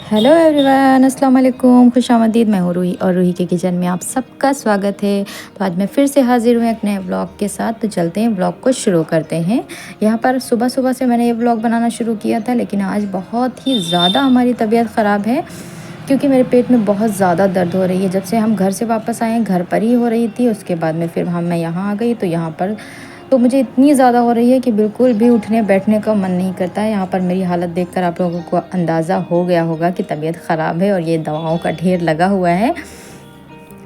Hello everyone, अस्सलाम वालेकुम, खुशामदीद। मैं हूँ रूही और रूही के किचन में आप सबका स्वागत है। तो आज मैं फिर से हाजिर हूँ एक नए ब्लॉग के साथ। तो चलते हैं, ब्लॉग को शुरू करते हैं। यहाँ पर सुबह सुबह से मैंने ये ब्लॉग बनाना शुरू किया था, लेकिन आज बहुत ही ज़्यादा हमारी तबीयत ख़राब है क्योंकि मेरे पेट में बहुत ज़्यादा दर्द हो रही है। जब से हम घर से वापस आए हैं, घर पर ही हो रही थी। उसके बाद में फिर मैं यहाँ आ गई, तो यहाँ पर तो मुझे इतनी ज़्यादा हो रही है कि बिल्कुल भी उठने बैठने का मन नहीं करता है। यहाँ पर मेरी हालत देखकर आप लोगों को अंदाज़ा हो गया होगा कि तबीयत ख़राब है और ये दवाओं का ढेर लगा हुआ है,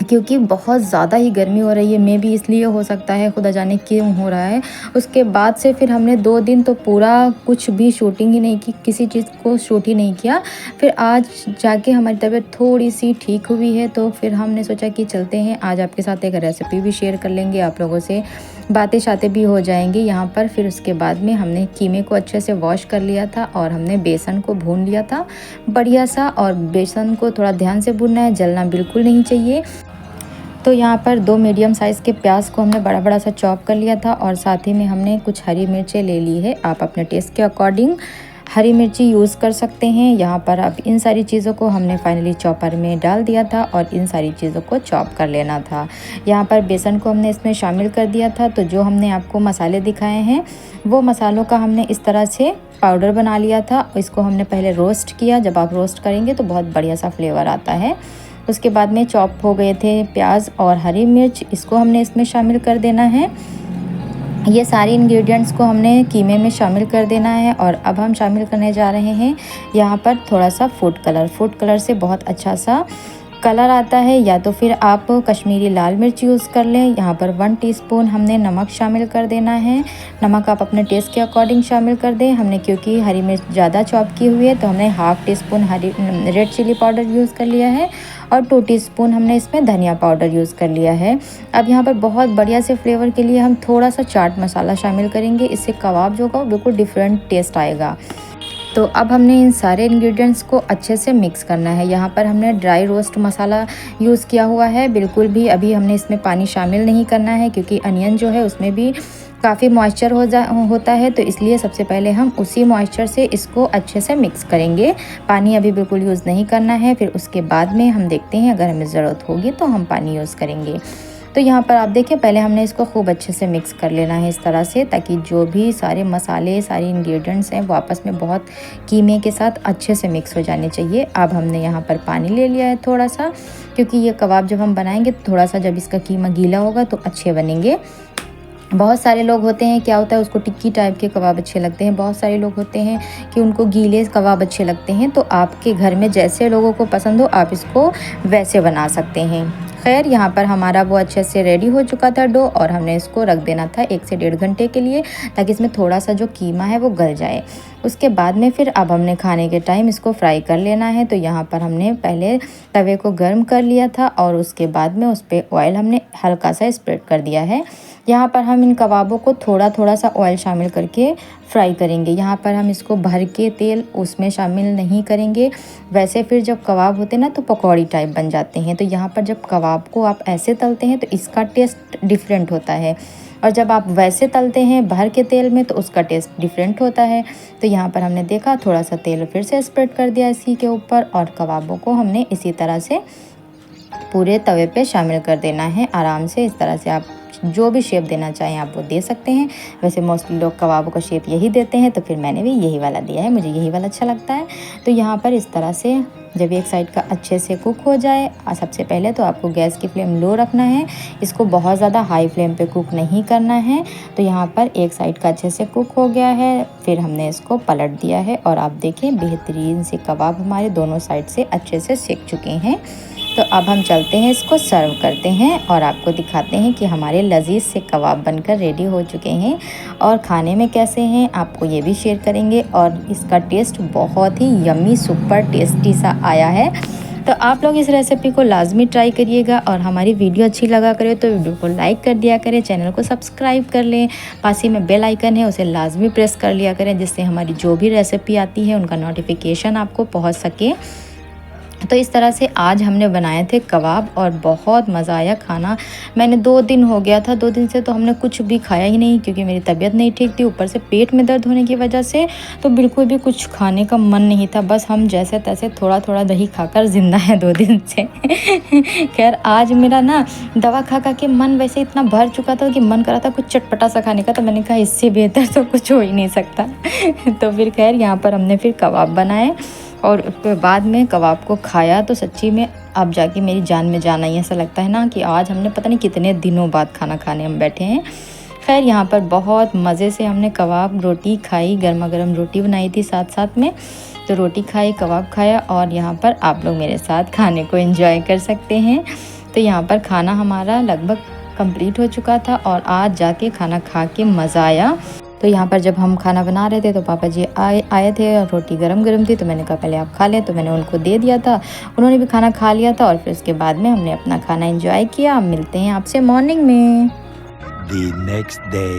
क्योंकि बहुत ज़्यादा ही गर्मी हो रही है। मे भी इसलिए हो सकता है, खुदा जाने क्यों हो रहा है। उसके बाद से फिर हमने 2 दिन तो पूरा कुछ भी शूटिंग ही नहीं की, किसी चीज़ को शूट ही नहीं किया। फिर आज जाके हमारी तबीयत थोड़ी सी ठीक हुई है, तो फिर हमने सोचा कि चलते हैं, आज आपके साथ एक रेसिपी भी शेयर कर लेंगे, आप लोगों से बातें शातें भी हो जाएंगी यहाँ पर। फिर उसके बाद में हमने कीमे को अच्छे से वॉश कर लिया था और हमने बेसन को भून लिया था बढ़िया सा। और बेसन को थोड़ा ध्यान से भूनना है, जलना बिल्कुल नहीं चाहिए। तो यहाँ पर 2 मीडियम साइज़ के प्याज को हमने बड़ा बड़ा सा चॉप कर लिया था और साथ ही में हमने कुछ हरी मिर्चें ले ली है। आप अपने टेस्ट के अकॉर्डिंग हरी मिर्ची यूज़ कर सकते हैं। यहाँ पर अब इन सारी चीज़ों को हमने फाइनली चॉपर में डाल दिया था और इन सारी चीज़ों को चॉप कर लेना था। यहाँ पर बेसन को हमने इसमें शामिल कर दिया था। तो जो हमने आपको मसाले दिखाए हैं, वो मसालों का हमने इस तरह से पाउडर बना लिया था। इसको हमने पहले रोस्ट किया। जब आप रोस्ट करेंगे तो बहुत बढ़िया सा फ्लेवर आता है। उसके बाद में चॉप हो गए थे प्याज और हरी मिर्च, इसको हमने इसमें शामिल कर देना है। ये सारी इंग्रेडिएंट्स को हमने कीमे में शामिल कर देना है। और अब हम शामिल करने जा रहे हैं यहाँ पर थोड़ा सा फूड कलर से बहुत अच्छा सा कलर आता है, या तो फिर आप कश्मीरी लाल मिर्च यूज़ कर लें। यहाँ पर 1 टीस्पून हमने नमक शामिल कर देना है। नमक आप अपने टेस्ट के अकॉर्डिंग शामिल कर दें। हमने क्योंकि हरी मिर्च ज़्यादा चॉप की हुई है, तो हमने 1/2 teaspoon red chilli powder use कर लिया है और 2 टीस्पून हमने इसमें धनिया पाउडर यूज़ कर लिया है। अब यहाँ पर बहुत बढ़िया से फ्लेवर के लिए हम थोड़ा सा चाट मसाला शामिल करेंगे। इससे कबाब जो होगा बिल्कुल डिफरेंट टेस्ट आएगा। तो अब हमने इन सारे इंग्रेडिएंट्स को अच्छे से मिक्स करना है। यहाँ पर हमने ड्राई रोस्ट मसाला यूज़ किया हुआ है। बिल्कुल भी अभी हमने इसमें पानी शामिल नहीं करना है, क्योंकि अनियन जो है उसमें भी काफ़ी मॉइस्चर होता है। तो इसलिए सबसे पहले हम उसी मॉइस्चर से इसको अच्छे से मिक्स करेंगे। पानी अभी बिल्कुल यूज़ नहीं करना है। फिर उसके बाद में हम देखते हैं, अगर हमें ज़रूरत होगी तो हम पानी यूज़ करेंगे। तो यहाँ पर आप देखिए, पहले हमने इसको खूब अच्छे से मिक्स कर लेना है इस तरह से, ताकि जो भी सारे मसाले सारे इंग्रेडिएंट्स हैं वो आपस में बहुत कीमे के साथ अच्छे से मिक्स हो जाने चाहिए। अब हमने यहाँ पर पानी ले लिया है थोड़ा सा, क्योंकि ये कबाब जब हम बनाएंगे तो थोड़ा सा जब इसका कीमा गीला होगा तो अच्छे बनेंगे। बहुत सारे लोग होते हैं, क्या होता है, उसको टिक्की टाइप के कबाब अच्छे लगते हैं। बहुत सारे लोग होते हैं कि उनको गीले कबाब अच्छे लगते हैं। तो आपके घर में जैसे लोगों को पसंद हो, आप इसको वैसे बना सकते हैं। खैर, यहाँ पर हमारा वो अच्छे से रेडी हो चुका था डो, और हमने इसको रख देना था 1 से 1.5 घंटे के लिए, ताकि इसमें थोड़ा सा जो कीमा है वो गल जाए। उसके बाद में फिर अब हमने खाने के टाइम इसको फ्राई कर लेना है। तो यहाँ पर हमने पहले तवे को गर्म कर लिया था और उसके बाद में उस पर ऑयल हमने हल्का सा स्प्रेड कर दिया है। यहाँ पर हम इन कबाबों को थोड़ा थोड़ा सा ऑयल शामिल करके फ्राई करेंगे। यहाँ पर हम इसको भर के तेल उसमें शामिल नहीं करेंगे। वैसे फिर जब कबाब होते हैं ना, तो पकौड़ी टाइप बन जाते हैं। तो यहाँ पर जब कबाब को आप ऐसे तलते हैं तो इसका टेस्ट डिफरेंट होता है, और जब आप वैसे तलते हैं भर के तेल में तो उसका टेस्ट डिफरेंट होता है। तो यहाँ पर हमने देखा, थोड़ा सा तेल फिर से स्प्रेड कर दिया इसी के ऊपर, और कबाबों को हमने इसी तरह से पूरे तवे पे शामिल कर देना है आराम से। इस तरह से आप जो भी शेप देना चाहें आप वो दे सकते हैं। वैसे मोस्टली लोग कबाबों का शेप यही देते हैं, तो फिर मैंने भी यही वाला दिया है, मुझे यही वाला अच्छा लगता है। तो यहाँ पर इस तरह से जब एक साइड का अच्छे से कुक हो जाए, सबसे पहले तो आपको गैस की फ्लेम लो रखना है। इसको बहुत ज़्यादा हाई फ्लेम पे कुक नहीं करना है। तो यहाँ पर एक साइड का अच्छे से कुक हो गया है, फिर हमने इसको पलट दिया है और आप देखें बेहतरीन से कबाब हमारे दोनों साइड से अच्छे से सेक चुके हैं। तो अब हम चलते हैं, इसको सर्व करते हैं और आपको दिखाते हैं कि हमारे लजीज से कबाब बनकर रेडी हो चुके हैं। और खाने में कैसे हैं आपको ये भी शेयर करेंगे। और इसका टेस्ट बहुत ही यम्मी सुपर टेस्टी सा आया है। तो आप लोग इस रेसिपी को लाजमी ट्राई करिएगा, और हमारी वीडियो अच्छी लगा करे तो वीडियो को लाइक कर दिया करें, चैनल को सब्सक्राइब कर लें। पास ही में बेल आइकन है, उसे लाजमी प्रेस कर लिया करें, जिससे हमारी जो भी रेसिपी आती है उनका नोटिफिकेशन आपको पहुँच सके। तो इस तरह से आज हमने बनाए थे कबाब और बहुत मज़ा आया खाना। मैंने 2 दिन हो गया था, 2 दिन से तो हमने कुछ भी खाया ही नहीं, क्योंकि मेरी तबीयत नहीं ठीक थी, ऊपर से पेट में दर्द होने की वजह से तो बिल्कुल भी कुछ खाने का मन नहीं था। बस हम जैसे तैसे थोड़ा-थोड़ा दही खाकर ज़िंदा हैं 2 दिन से। ख़ैर आज मेरा ना दवा खा के मन वैसे इतना भर चुका था कि मन कर रहा था कुछ चटपटा सा खाने का, तो मैंने कहा इससे बेहतर तो कुछ हो ही नहीं सकता। तो फिर ख़ैर यहाँ पर हमने फिर कबाब बनाए और उसके बाद में कबाब को खाया तो सच्ची में अब जाके मेरी जान में जान आई। ऐसा लगता है ना कि आज हमने पता नहीं कितने दिनों बाद खाना खाने हम बैठे हैं। खैर यहाँ पर बहुत मज़े से हमने कबाब रोटी खाई, गर्मा गर्म रोटी बनाई थी साथ साथ में, तो रोटी खाई, कबाब खाया और यहाँ पर आप लोग मेरे साथ खाने को एंजॉय कर सकते हैं। तो यहाँ पर खाना हमारा लगभग कंप्लीट हो चुका था और आज जाके खाना खा के मज़ा आया। तो यहाँ पर जब हम खाना बना रहे थे तो पापा जी आए थे और रोटी गरम गरम थी, तो मैंने कहा पहले आप खा लें, तो मैंने उनको दे दिया था। उन्होंने भी खाना खा लिया था और फिर उसके बाद में हमने अपना खाना एंजॉय किया। मिलते हैं आपसे मॉर्निंग में। The next day.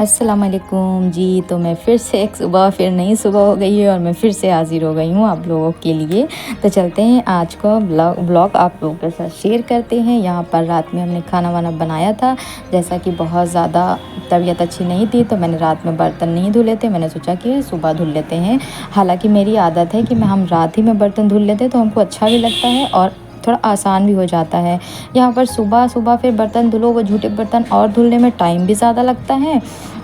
अस्सलाम वालेकुम जी। तो मैं फिर से एक फिर नई सुबह हो गई है और मैं फिर से हाज़िर हो गई हूँ आप लोगों के लिए। तो चलते हैं आज का ब्लॉग आप लोगों के साथ शेयर करते हैं। यहाँ पर रात में हमने खाना वाना बनाया था, जैसा कि बहुत ज़्यादा तबीयत अच्छी नहीं थी तो मैंने रात में बर्तन नहीं धुले थे, मैंने सोचा कि सुबह धुल लेते हैं। हालांकि मेरी आदत है कि हम रात ही में बर्तन धुल लेते तो हमको अच्छा भी लगता है और थोड़ा आसान भी हो जाता है। यहाँ पर सुबह सुबह फिर बर्तन धुलो, वो झूठे बर्तन और धुलने में टाइम भी ज़्यादा लगता है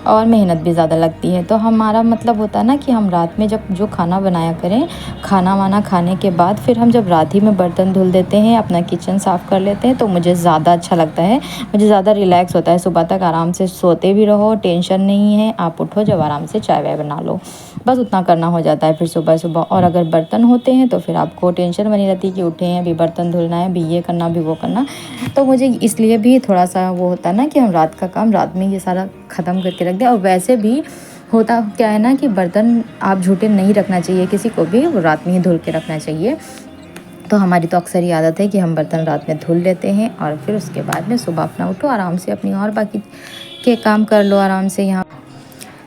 और मेहनत भी ज़्यादा लगती है। तो हमारा मतलब होता है ना कि हम रात में जब जो खाना बनाया करें, खाना वाना खाने के बाद फिर हम जब रात ही में बर्तन धुल देते हैं, अपना किचन साफ़ कर लेते हैं, तो मुझे ज़्यादा अच्छा लगता है, मुझे ज़्यादा रिलैक्स होता है। सुबह तक आराम से सोते भी रहो, टेंशन नहीं है, आप उठो जब आराम से चाय वाय बना लो, बस उतना करना हो जाता है फिर सुबह सुबह। और अगर बर्तन होते हैं तो फिर आपको टेंशन बनी रहती है कि उठे हैं, अभी बर्तन धुलना है, अभी ये करना, अभी वो करना। तो मुझे इसलिए भी थोड़ा सा वो होता है ना कि हम रात का काम रात में ये सारा ख़त्म करके रख दें। और वैसे भी होता क्या है ना कि बर्तन आप झूठे नहीं रखना चाहिए किसी को भी, वो रात में ही धुल के रखना चाहिए। तो हमारी तो अक्सर ही आदत है कि हम बर्तन रात में धुल लेते हैं और फिर उसके बाद में सुबह अपना उठो, आराम से अपनी और बाकी के काम कर लो आराम से। यहाँ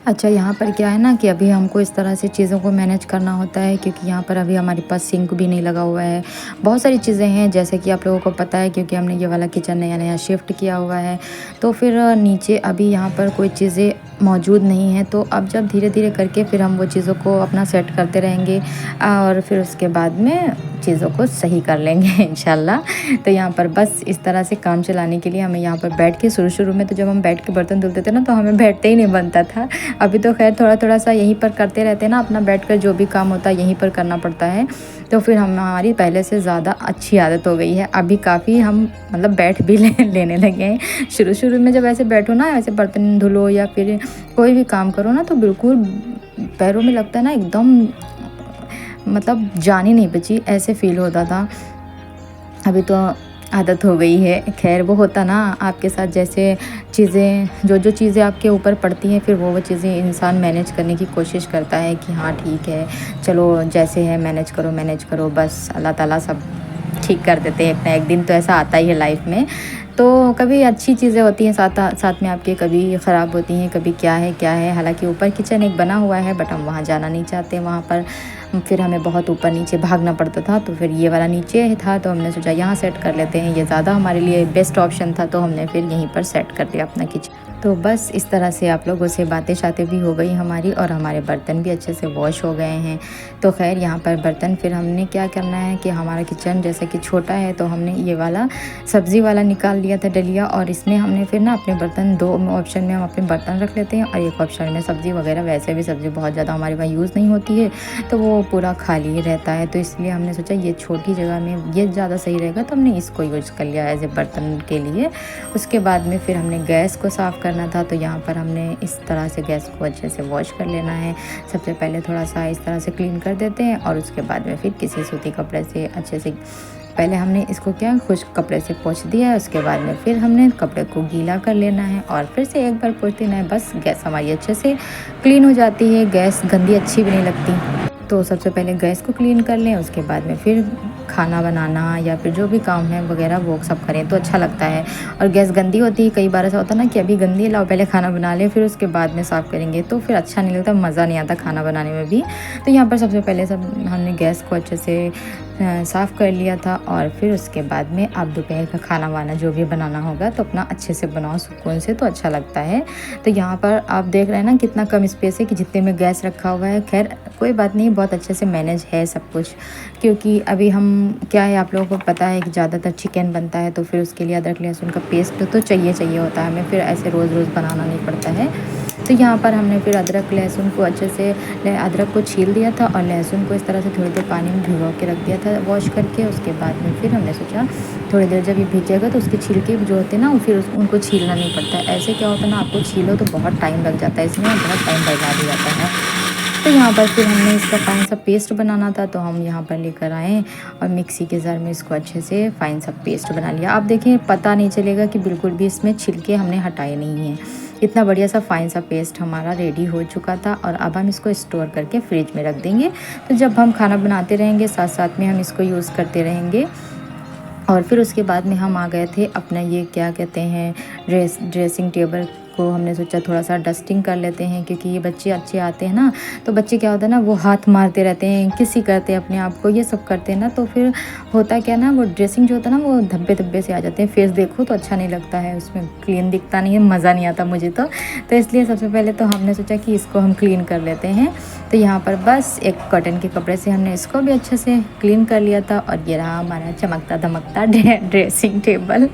अच्छा, यहाँ पर क्या है ना कि अभी हमको इस तरह से चीज़ों को मैनेज करना होता है, क्योंकि यहाँ पर अभी हमारे पास सिंक भी नहीं लगा हुआ है। बहुत सारी चीज़ें हैं जैसे कि आप लोगों को पता है, क्योंकि हमने ये वाला किचन नया नया शिफ्ट किया हुआ है। तो फिर नीचे अभी यहाँ पर कोई चीज़ें मौजूद नहीं है, तो अब जब धीरे धीरे करके फिर हम वो चीज़ों को अपना सेट करते रहेंगे और फिर उसके बाद में चीज़ों को सही कर लेंगे इंशाल्लाह। तो यहाँ पर बस इस तरह से काम चलाने के लिए हमें यहाँ पर बैठ के शुरू में तो जब हम बैठ के बर्तन धुलते थे ना तो हमें बैठते ही नहीं बनता था। अभी तो खैर थोड़ा सा यहीं पर करते रहते हैं ना, अपना बैठकर जो भी काम होता है यहीं पर करना पड़ता है। तो फिर हमारी पहले से ज़्यादा अच्छी आदत हो गई है, अभी काफ़ी हम मतलब बैठ भी लेने लगे हैं। शुरू में जब ऐसे बैठो ना, ऐसे बर्तन धुलो या फिर कोई भी काम करो ना, तो बिल्कुल पैरों में लगता है ना एकदम मतलब जान ही नहीं बची, ऐसे फील होता था। अभी तो आदत हो गई है। खैर वो होता ना आपके साथ, जैसे चीज़ें जो चीज़ें आपके ऊपर पड़ती हैं फिर वो चीज़ें इंसान मैनेज करने की कोशिश करता है कि हाँ ठीक है चलो जैसे है मैनेज करो, बस अल्लाह ताला सब ठीक कर देते हैं। अपना एक दिन तो ऐसा आता ही है लाइफ में। तो कभी अच्छी चीज़ें होती हैं साथ में आपके, कभी ख़राब होती हैं, कभी क्या है। हालांकि ऊपर किचन एक बना हुआ है बट हम वहाँ जाना नहीं चाहते। वहाँ पर फिर हमें बहुत ऊपर नीचे भागना पड़ता था, तो फिर ये वाला नीचे था तो हमने सोचा यहाँ सेट कर लेते हैं, ये ज़्यादा हमारे लिए बेस्ट ऑप्शन था, तो हमने फिर यहीं पर सेट कर दिया अपना किचन। तो बस इस तरह से आप लोगों से बातें शातें भी हो गई हमारी और हमारे बर्तन भी अच्छे से वॉश हो गए हैं। तो खैर यहाँ पर बर्तन फिर हमने क्या करना है कि हमारा किचन जैसे कि छोटा है, तो हमने ये वाला सब्ज़ी वाला निकाल लिया था डलिया, और इसमें हमने फिर ना अपने बर्तन, 2 ऑप्शन में हम अपने बर्तन रख लेते हैं और एक ऑप्शन में सब्ज़ी वगैरह। वैसे भी सब्ज़ी बहुत ज़्यादा हमारे वहाँ यूज़ नहीं होती है तो वो पूरा खाली ही रहता है, तो इसलिए हमने सोचा ये छोटी जगह में ये ज़्यादा सही रहेगा, तो हमने इसको यूज़ कर लिया एज ए बर्तन के लिए। उसके बाद में फिर हमने गैस को साफ़ करना था, तो यहाँ पर हमने इस तरह से गैस को अच्छे से वॉश कर लेना है। सबसे पहले थोड़ा सा इस तरह से क्लीन कर देते हैं और उसके बाद में फिर किसी सूती कपड़े से अच्छे से, पहले हमने इसको क्या खुश्क कपड़े से पोंछ दिया है, उसके बाद में फिर हमने कपड़े को गीला कर लेना है और फिर से एक बार पोंछ देना है, बस गैस हमारी अच्छे से क्लीन हो जाती है। गैस गंदी अच्छी भी नहीं लगती। तो सबसे पहले गैस को क्लीन कर लें, उसके बाद में फिर खाना बनाना या फिर जो भी काम है वगैरह वो सब करें तो अच्छा लगता है। और गैस गंदी होती है, कई बार ऐसा होता है ना कि अभी गंदी है, लाओ पहले खाना बना लें फिर उसके बाद में साफ़ करेंगे, तो फिर अच्छा नहीं लगता, मज़ा नहीं आता खाना बनाने में भी। तो यहाँ पर सबसे पहले सब हमने गैस को अच्छे से साफ़ कर लिया था। और फिर उसके बाद में आप दोपहर का खाना वाना जो भी बनाना होगा तो अपना अच्छे से बनाओ सुकून से, तो अच्छा लगता है। तो यहाँ पर आप देख रहे हैं ना कितना कम स्पेस है कि जितने में गैस रखा हुआ है। खैर कोई बात नहीं, बहुत अच्छे से मैनेज है सब कुछ, क्योंकि अभी हम क्या है, आप लोगों को पता है कि ज़्यादातर चिकन बनता है तो फिर उसके लिए अदरक लहसुन का पेस्ट तो चाहिए होता है हमें, फिर ऐसे रोज़ रोज़ बनाना नहीं पड़ता है। तो यहाँ पर हमने फिर अदरक लहसुन को अच्छे से अदरक को छील दिया था और लहसुन को इस तरह से थोड़ी देर पानी में भिगो के रख दिया था वॉश करके। उसके बाद में फिर हमने सोचा थोड़ी देर जब ये भीगेगा तो उसके छिलके जो होते हैं ना, फिर उनको छीलना नहीं पड़ता है। ऐसे क्या होता है ना, आपको छीलो तो बहुत टाइम लग जाता है, इसमें बहुत टाइम बर्बाद हो जाता है। तो यहाँ पर फिर हमने इसका फाइन सा पेस्ट बनाना था, तो हम यहाँ पर लेकर आए और मिक्सी के जार में इसको अच्छे से फाइन सा पेस्ट बना लिया। आप देखें पता नहीं चलेगा कि बिल्कुल भी इसमें छिलके हमने हटाए नहीं हैं। इतना बढ़िया सा फाइन सा पेस्ट हमारा रेडी हो चुका था। और अब हम इसको स्टोर करके फ्रिज में रख देंगे, तो जब हम खाना बनाते रहेंगे साथ साथ में हम इसको यूज़ करते रहेंगे। और फिर उसके बाद में हम आ गए थे अपना ये क्या कहते हैं ड्रेसिंग टेबल को। हमने सोचा थोड़ा सा डस्टिंग कर लेते हैं, क्योंकि ये बच्चे अच्छे आते हैं ना, तो बच्चे क्या होता है ना, वो हाथ मारते रहते हैं, किसी करते हैं अपने आप को, ये सब करते हैं ना, तो फिर होता क्या ना, वो ड्रेसिंग जो होता है ना वो धब्बे धब्बे से आ जाते हैं। फेस देखो तो अच्छा नहीं लगता है, उसमें क्लीन दिखता नहीं है, मज़ा नहीं आता मुझे तो इसलिए सबसे पहले तो हमने सोचा कि इसको हम क्लीन कर लेते हैं। तो यहाँ पर बस एक कॉटन के कपड़े से हमने इसको भी अच्छे से क्लीन कर लिया था। और ये रहा हमारा चमकता धमकता ड्रेसिंग टेबल।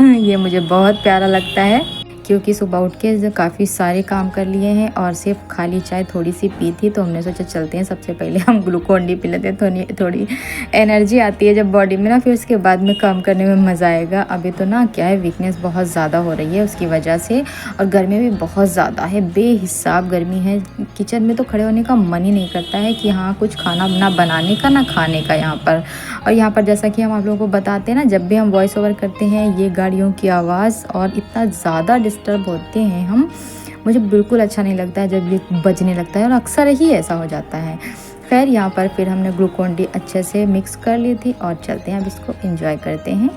ये मुझे बहुत प्यारा लगता है, क्योंकि सुबह उठ के काफ़ी सारे काम कर लिए हैं और सिर्फ खाली चाय थोड़ी सी पी थी, तो हमने सोचा चलते हैं सबसे पहले हम ग्लूकोन डी पी लेते हैं, थोड़ी एनर्जी आती है जब बॉडी में ना, फिर उसके बाद में काम करने में मज़ा आएगा। अभी तो ना क्या है, वीकनेस बहुत ज़्यादा हो रही है उसकी वजह से, और गर्मी भी बहुत ज़्यादा है, बेहिसाब गर्मी है। किचन में तो खड़े होने का मन ही नहीं करता है कि हाँ कुछ खाना ना बनाने का ना खाने का यहाँ पर। और यहाँ पर जैसा कि हम आप लोगों को बताते हैं ना, जब भी हम वॉइस ओवर करते हैं ये गाड़ियों की आवाज़ और इतना ज़्यादा डिस्टर्ब होते हैं हम, मुझे बिल्कुल अच्छा नहीं लगता है जब ये बजने लगता है, और अक्सर ही ऐसा हो जाता है। खैर यहाँ पर फिर हमने ग्लूकोन डी अच्छे से मिक्स कर ली थी और चलते हैं अब इसको एंजॉय करते हैं।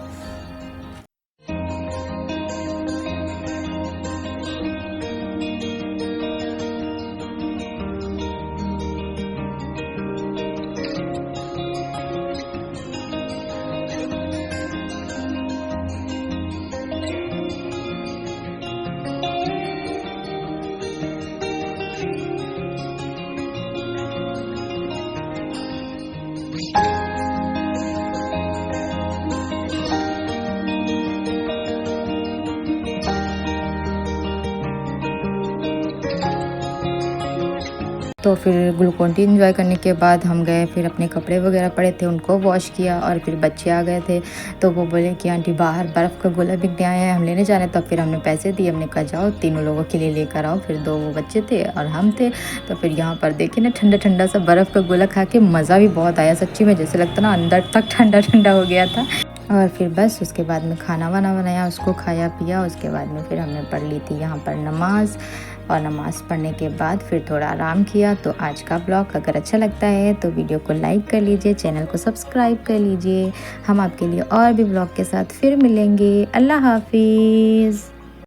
तो फिर ग्लूकोन डी एंजॉय करने के बाद हम गए, फिर अपने कपड़े वगैरह पड़े थे उनको वॉश किया। और फिर बच्चे आ गए थे तो वो बोले कि आंटी बाहर बर्फ़ का गोला बिक गया है, हम लेने जाने। तो फिर हमने पैसे दिए, हमने कहा जाओ तीनों लोगों के लिए लेकर आओ। फिर 2 बच्चे थे और हम थे। तो फिर यहाँ पर देखे ना ठंडा ठंडा सा बर्फ़ का गोला खा के मज़ा भी बहुत आया सच्ची में, जैसे लगता ना अंदर तक ठंडा ठंडा हो गया था। और फिर बस उसके बाद में खाना वाना बनाया, उसको खाया पिया। उसके बाद में फिर हमने पढ़ ली थी यहाँ पर नमाज़, और नमाज़ पढ़ने के बाद फिर थोड़ा आराम किया। तो आज का ब्लॉग अगर अच्छा लगता है तो वीडियो को लाइक कर लीजिए, चैनल को सब्सक्राइब कर लीजिए। हम आपके लिए और भी ब्लॉग के साथ फिर मिलेंगे। अल्लाह हाफिज़।